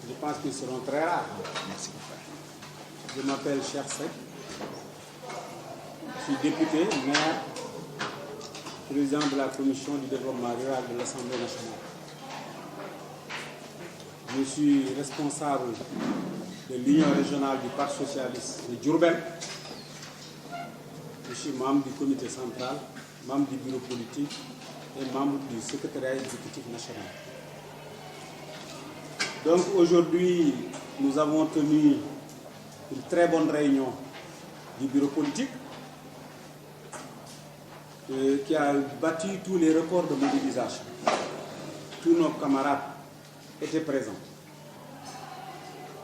Je pense qu'ils seront très rares. Merci. Je m'appelle Cheikh Seck. Je suis député, maire, président de la commission du développement rural de l'Assemblée nationale. Je suis responsable de l'Union régionale du Parti socialiste de Diourbel. Je suis membre du comité central, membre du bureau politique et membre du secrétariat exécutif national. Donc aujourd'hui, nous avons tenu une très bonne réunion du bureau politique qui a battu tous les records de mobilisation. Tous nos camarades étaient présents.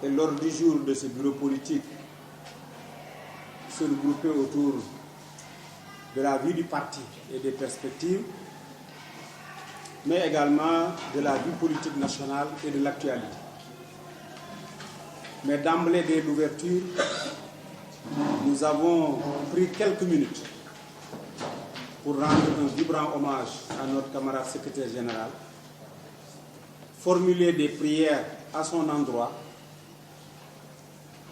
Et l'ordre du jour de ce bureau politique se regroupait autour de la vie du parti et des perspectives, mais également de la vie politique nationale et de l'actualité. Mais d'emblée dès l'ouverture, nous avons pris quelques minutes pour rendre un vibrant hommage à notre camarade secrétaire général, formuler des prières à son endroit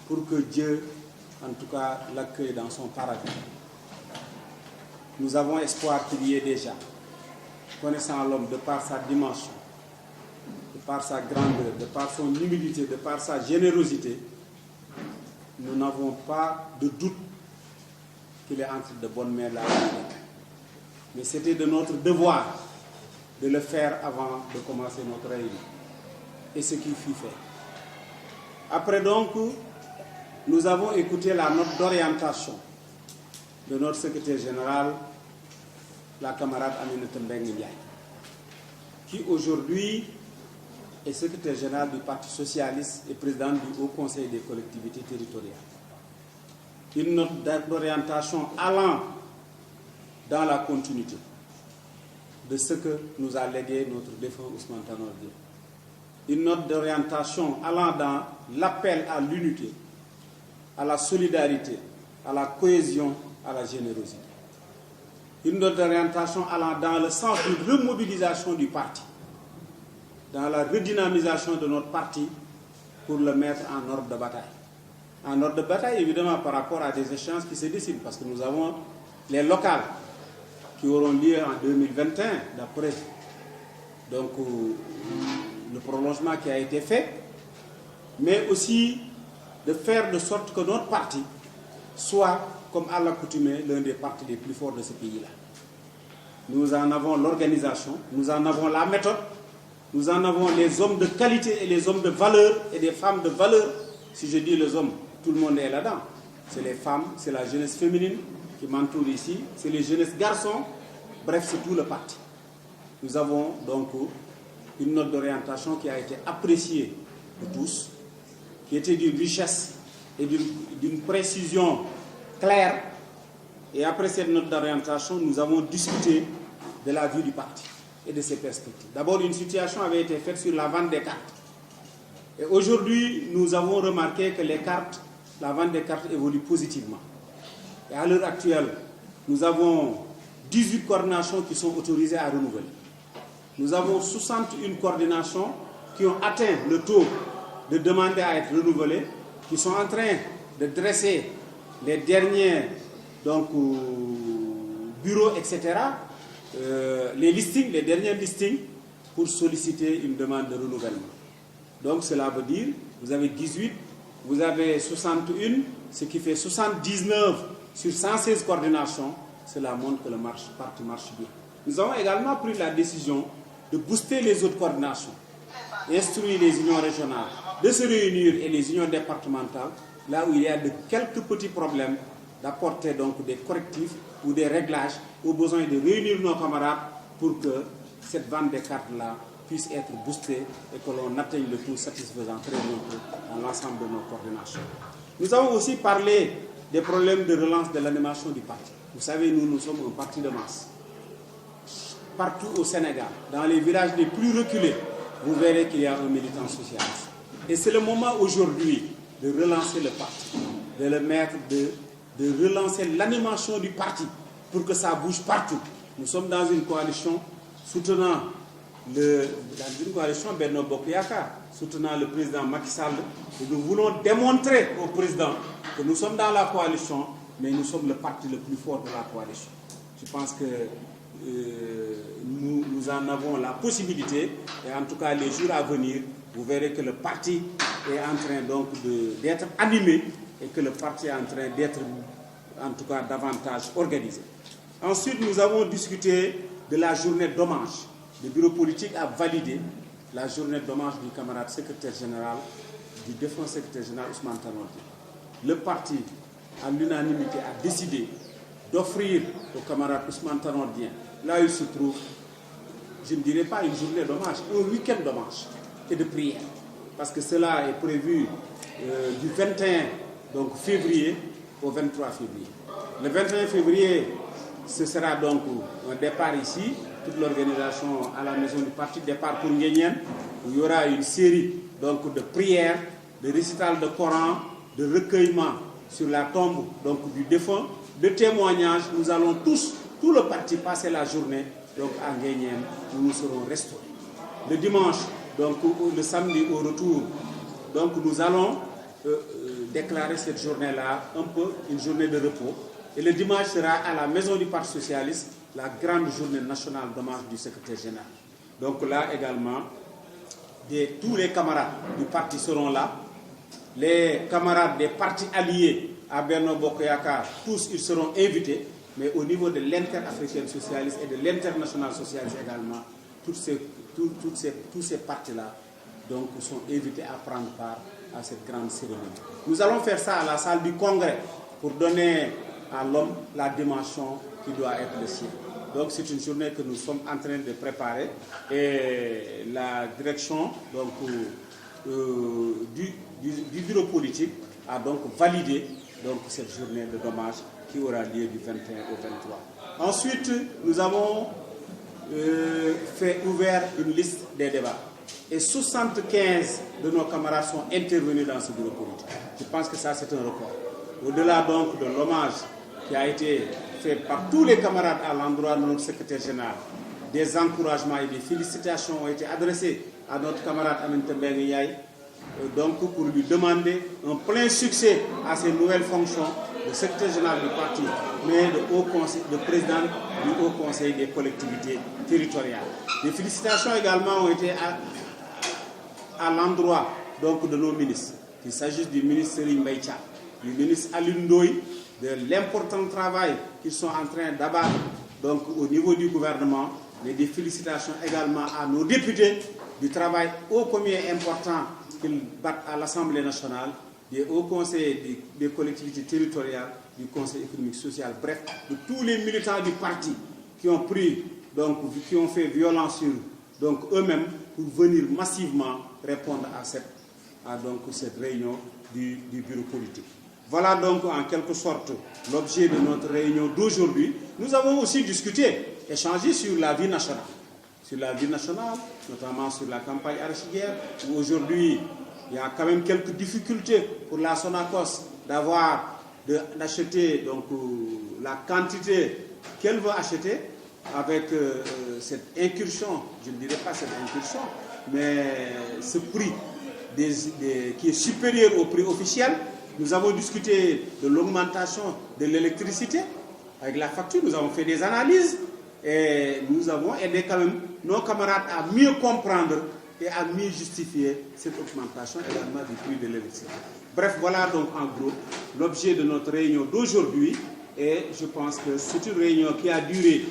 pour que Dieu, en tout cas, l'accueille dans son paradis. Nous avons espoir qu'il y ait déjà, connaissant l'homme de par sa dimension, de par sa grandeur, de par son humilité, de par sa générosité, nous n'avons pas de doute qu'il est entre de bonnes mains là. Mais c'était de notre devoir de le faire avant de commencer notre réunion. Et ce qui fut fait. Après donc, nous avons écouté la note d'orientation de notre secrétaire général, la camarade Aminata Mbengue Ndiaye, qui aujourd'hui est secrétaire général du Parti socialiste et président du Haut Conseil des collectivités territoriales. Une note d'orientation allant dans la continuité de ce que nous a légué notre défunt Ousmane Tanor Dieng. Une note d'orientation allant dans l'appel à l'unité, à la solidarité, à la cohésion, à la générosité. Une note d'orientation allant dans le sens de remobilisation du parti, dans la redynamisation de notre parti pour le mettre en ordre de bataille. En ordre de bataille, évidemment, par rapport à des échéances qui se décident, parce que nous avons les locales qui auront lieu en 2021, d'après donc, le prolongement qui a été fait, mais aussi de faire de sorte que notre parti soit, comme à l'accoutumée, l'un des partis les plus forts de ce pays-là. Nous en avons l'organisation, nous en avons la méthode, nous en avons les hommes de qualité et les hommes de valeur et des femmes de valeur. Si je dis les hommes, tout le monde est là-dedans. C'est les femmes, c'est la jeunesse féminine qui m'entoure ici, c'est les jeunesses garçons, bref, c'est tout le parti. Nous avons donc une note d'orientation qui a été appréciée de tous, qui était d'une richesse et d'une précision claire. Et après cette note d'orientation, nous avons discuté de la vie du parti et de ses perspectives. D'abord, une situation avait été faite sur la vente des cartes. Et aujourd'hui, nous avons remarqué que les cartes, la vente des cartes évolue positivement. Et à l'heure actuelle, nous avons 18 coordinations qui sont autorisées à renouveler. Nous avons 61 coordinations qui ont atteint le taux de demander à être renouvelées, qui sont en train de dresser les derniers bureaux, etc., les listings, les derniers listings, pour solliciter une demande de renouvellement. Donc cela veut dire, vous avez 18, vous avez 61, ce qui fait 79 sur 116 coordinations. Cela montre que le parti marche bien. Nous avons également pris la décision de booster les autres coordinations, instruire les unions régionales, de se réunir et les unions départementales, là où il y a de quelques petits problèmes, d'apporter donc des correctifs ou des réglages aux besoins de réunir nos camarades pour que cette vente des cartes-là puisse être boostée et que l'on atteigne le taux satisfaisant très bientôt dans l'ensemble de nos coordinations. Nous avons aussi parlé des problèmes de relance de l'animation du parti. Vous savez, nous sommes un parti de masse. Partout au Sénégal, dans les villages les plus reculés, vous verrez qu'il y a un militant socialiste. Et c'est le moment aujourd'hui de relancer le parti, de le mettre, de relancer l'animation du parti pour que ça bouge partout. Nous sommes dans une coalition soutenant dans une coalition Benno Bokk Yakaar, soutenant le président Macky Sall. Et nous voulons démontrer au président que nous sommes dans la coalition, mais nous sommes le parti le plus fort de la coalition. Je pense que nous en avons la possibilité, et en tout cas les jours à venir, vous verrez que le parti est en train donc d'être animé et que le parti est en train d'être en tout cas davantage organisé. Ensuite, nous avons discuté de la journée d'hommage. Le bureau politique a validé la journée d'hommage du camarade secrétaire général, du défunt secrétaire général Ousmane Tanor Dieng. Le parti, à l'unanimité, a décidé d'offrir au camarade Ousmane Tanor Dieng, là où il se trouve, je ne dirais pas une journée d'hommage, un week-end d'hommage et de prière. Parce que cela est prévu du 21 donc, février au 23 février. Le 21 février, ce sera donc un départ ici, toute l'organisation à la maison du parti, départ pour Nguyen, où il y aura une série donc, de prières, de récital de Coran, de recueillement sur la tombe donc, du défunt, de témoignages. Nous allons tout le parti passer la journée donc, à Nguyen, où nous serons restaurés. Le dimanche, donc le samedi au retour, donc nous allons déclarer cette journée-là un peu une journée de repos. Et le dimanche sera à la maison du Parti socialiste la grande journée nationale d'hommage du secrétaire général. Donc là également, tous les camarades du parti seront là. Les camarades des partis alliés à Benno Bokk Yakaar, tous ils seront invités. Mais au niveau de l'inter-africaine socialiste et de l'international socialiste également, tous ces partis-là donc, sont invités à prendre part à cette grande cérémonie. Nous allons faire ça à la salle du Congrès pour donner à l'homme la dimension qui doit être le sien. Donc c'est une journée que nous sommes en train de préparer et la direction donc, du bureau politique a donc validé donc, cette journée de dommage qui aura lieu du 21 au 23. Ensuite, nous avons ouvert une liste des débats. Et 75 de nos camarades sont intervenus dans ce bureau politique. Je pense que ça, c'est un record. Au-delà donc de l'hommage qui a été fait par tous les camarades à l'endroit de notre secrétaire général, des encouragements et des félicitations ont été adressés à notre camarade Aminata Mbengue Ndiaye, donc pour lui demander un plein succès à ses nouvelles fonctions de secrétaire général du parti, mais de président du Haut Conseil des collectivités territoriales. Des félicitations également ont été à l'endroit donc de nos ministres, qu'il s'agisse du ministre Serigne Mbaye Thiam, du ministre Alioune Ndoye, de l'important travail qu'ils sont en train d'abattre donc au niveau du gouvernement, mais des félicitations également à nos députés du travail ô combien important qu'ils battent à l'Assemblée nationale, des hauts conseils des collectivités territoriales, du Conseil économique social, bref, de tous les militants du parti qui ont fait violence sur donc eux-mêmes pour venir massivement répondre à cette réunion du bureau politique. Voilà donc en quelque sorte l'objet de notre réunion d'aujourd'hui. Nous avons aussi discuté, échangé sur la vie nationale. Sur la vie nationale, notamment sur la campagne arachidière, où aujourd'hui il y a quand même quelques difficultés pour la Sonacos d'acheter donc la quantité qu'elle veut acheter avec cette incursion, je ne dirais pas cette incursion, mais ce prix qui est supérieur au prix officiel. Nous avons discuté de l'augmentation de l'électricité avec la facture, nous avons fait des analyses et nous avons aidé quand même nos camarades à mieux comprendre et à mieux justifier cette augmentation également du prix de l'électricité. Bref, voilà donc en gros l'objet de notre réunion d'aujourd'hui et je pense que c'est une réunion qui a duré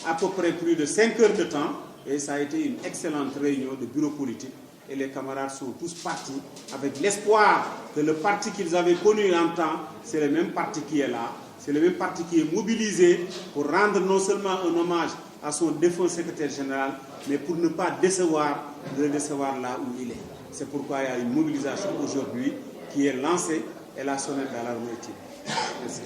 à peu près plus de 5 heures de temps et ça a été une excellente réunion de bureau politique et les camarades sont tous partis avec l'espoir que le parti qu'ils avaient connu en temps, c'est le même parti qui est là, c'est le même parti qui est mobilisé pour rendre non seulement un hommage à son défunt secrétaire général, mais pour ne pas le décevoir là où il est. C'est pourquoi il y a une mobilisation aujourd'hui qui est lancée et la sonnette d'alarme est tirée. Merci.